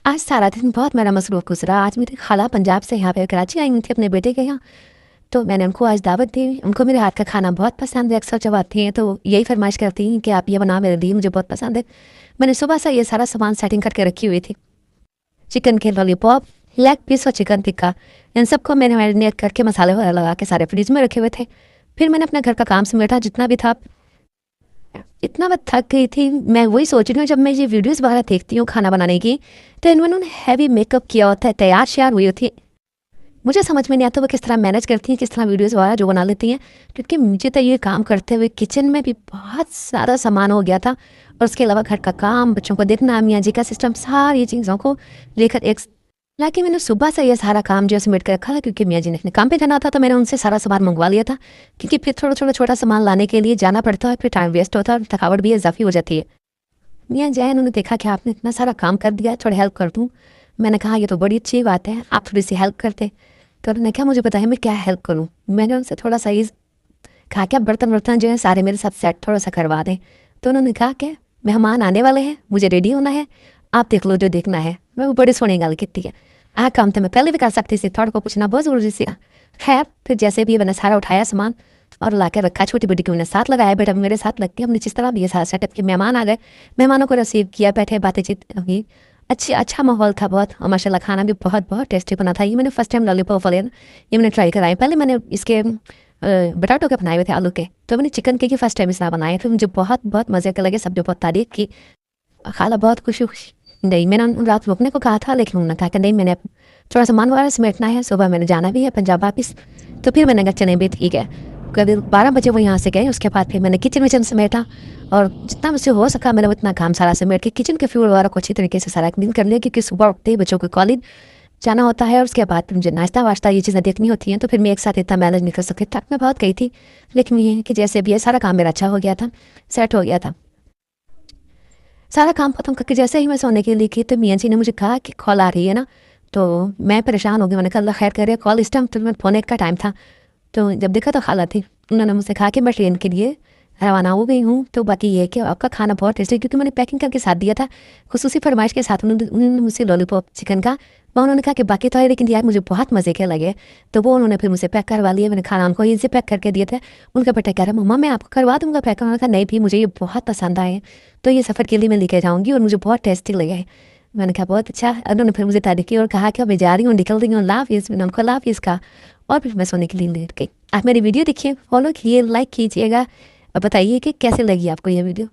आज सारा दिन बहुत मेरा मसरूफ़ गुजरा। आज मेरी खाला पंजाब से यहाँ पे कराची आई हुई थी अपने बेटे के यहाँ, तो मैंने उनको आज दावत दी। उनको मेरे हाथ का खाना बहुत पसंद है। अक्सर जब आती हैं तो यही फरमाइश करती हैं कि आप ये बना मेरे लिए, मुझे बहुत पसंद है। मैंने सुबह से ये सारा सामान सेटिंग करके रखी हुई थी। चिकन के लॉलीपॉप, लेग पीस और चिकन टिक्का, इन सबको मैंने मैरिनेट करके मसाले वगैरह लगा के सारे फ्रिज में रखे हुए थे। फिर मैंने अपने घर का काम समेटा जितना भी था। इतना मैं थक गई थी। मैं वही सोच रही हूँ, जब मैं ये वीडियोस वगैरह देखती हूँ खाना बनाने की, तो इन्होंने हैवी मेकअप किया होता है, तैयार श्यार हुई होती है। मुझे समझ में नहीं आता वो किस तरह मैनेज करती हैं, किस तरह वीडियोस वगैरह जो बना लेती हैं। क्योंकि मुझे तो ये काम करते हुए किचन में भी बहुत सारा सामान हो गया था, और उसके अलावा घर का काम, बच्चों को देखना, मियाँ जी का सिस्टम, सारी चीज़ों को लेकर एक हालांकि मैंने सुबह से ये सारा काम जो समेट कर रखा था, क्योंकि मियाँ जी ने अपने काम पे जाना था, तो मैंने उनसे सारा सामान मंगवा लिया था। क्योंकि फिर थोड़ा छोटा सामान लाने के लिए जाना पड़ता है, फिर टाइम वेस्ट होता है और थकावट भी इजाफी हो जाती है। मियाँ जी उन्होंने देखा कि आपने इतना सारा काम कर दिया, थोड़ी हेल्प कर दूँ। मैंने कहा ये तो बड़ी अच्छी बात है, आप थोड़ी सी हेल्प करते। तो उन्होंने कहा मुझे बताइए मैं क्या हेल्प करूँ। मैंने उनसे थोड़ा सा ये कहा कि आप बर्तन जो है सारे मेरे साथ सेट थोड़ा सा करवा दें। तो उन्होंने कहा कि मेहमान आने वाले हैं, मुझे रेडी होना है, आप देख लो जो देखना है। मैं वो बड़ी सोहनी गल की है। आ काम तो मैं पहले भी कर सकती थी, थोड़ा को पूछना बहुत ज़रूरी सी। खैर फिर जैसे भी मैंने सारा उठाया सामान और ला के रखा, छोटी बेटी को मैंने साथ लगाया, बेटा मेरे साथ लग के हमने जिस तरह भी ये सारा सेटअप किया। मेहमान आ गए, मेहमानों को रिसीव किया, बैठे बातचीत हुई, अच्छा माहौल था बहुत। और माशाल्लाह खाना भी बहुत टेस्टी बना था। ये मैंने फर्स्ट टाइम लॉलीपॉप वाले ये मैंने ट्राई कराया। पहले मैंने इसके बटाटो के बनाए हुए थे, आलू के। तो मैंने चिकन के फर्स्ट टाइम इस तरह बनाए, फिर मुझे बहुत मज़े के लगे, सब जो बहुत तारीफ की। खाला बहुत खुशी नहीं, मैंने रात रुकने को कहा था, लेकिन उन्होंने कहा कि नहीं, मैंने थोड़ा सामान वगैरह समेटना है, सुबह मैंने जाना भी है पंजाब वापस। तो फिर मैंने कहा चले भी ठीक है। कभी 12 बजे वो यहाँ से गए। उसके बाद फिर मैंने किचन समेटा, और जितना मुझसे हो सका मैंने उतना काम सारा समेट के किचन के फ्लोर वगैरह को अच्छी तरीके से सारा क्लीन कर लिया। क्योंकि सुबह उठते ही बच्चों को कॉलेज जाना होता है, और उसके बाद फिर मुझे नाश्ता वाश्ता ये चीज़ें देखनी होती हैं। तो फिर मैं एक साथ इतना मैनेज नहीं कर सकती। थक मैं बहुत गई थी, लेकिन ये है कि जैसे भी ये सारा काम मेरा अच्छा हो गया था, सेट हो गया था। सारा काम खत्म करके जैसे ही मैं सोने के लिए की, तो मियाँ जी ने मुझे कहा कि कॉल आ रही है ना। तो मैं परेशान हो गई। मैंने कहा अल्लाह खैर करे, कॉल इस टाइम तो मैं फ़ोन एक का टाइम था। तो जब देखा तो खाला थी। उन्होंने मुझसे कहा कि मैं ट्रेन के लिए रवाना हो गई हूँ। तो बाकी ये है कि आपका खाना बहुत टेस्टी, क्योंकि मैंने पैकिंग करके साथ दिया था खुसूसी फरमाइश के साथ। उन्होंने मुझसे लॉलीपॉप चिकन का उन्होंने कहा कि बाकी तो है, लेकिन यार मुझे बहुत मज़े के लगे। तो वो उन्होंने फिर मुझे पैक करवा लिया। मैंने खाना उनको इनसे पैक करके दिए थे। उनका बेटा कह रहा मम्मा मैं आपको करवा दूँगा पैक। उन्होंने कहा नहीं भी, मुझे ये बहुत पसंद आए, तो ये सफ़र के लिए मैं लेके जाऊँगी और मुझे बहुत टेस्टी लगे। मैंने कहा बहुत अच्छा। उन्होंने फिर मुझे तारीफ की और कहा कि मैं जा रही हूँ, निकल रही हूँ, लाभ इस मैंने उनको लाभ इसका। और फिर मैं सोने के लिए लेट गई। आप मेरी वीडियो देखिए, फॉलो कीजिए, लाइक कीजिएगा और बताइए कि कैसे लगी आपको ये वीडियो।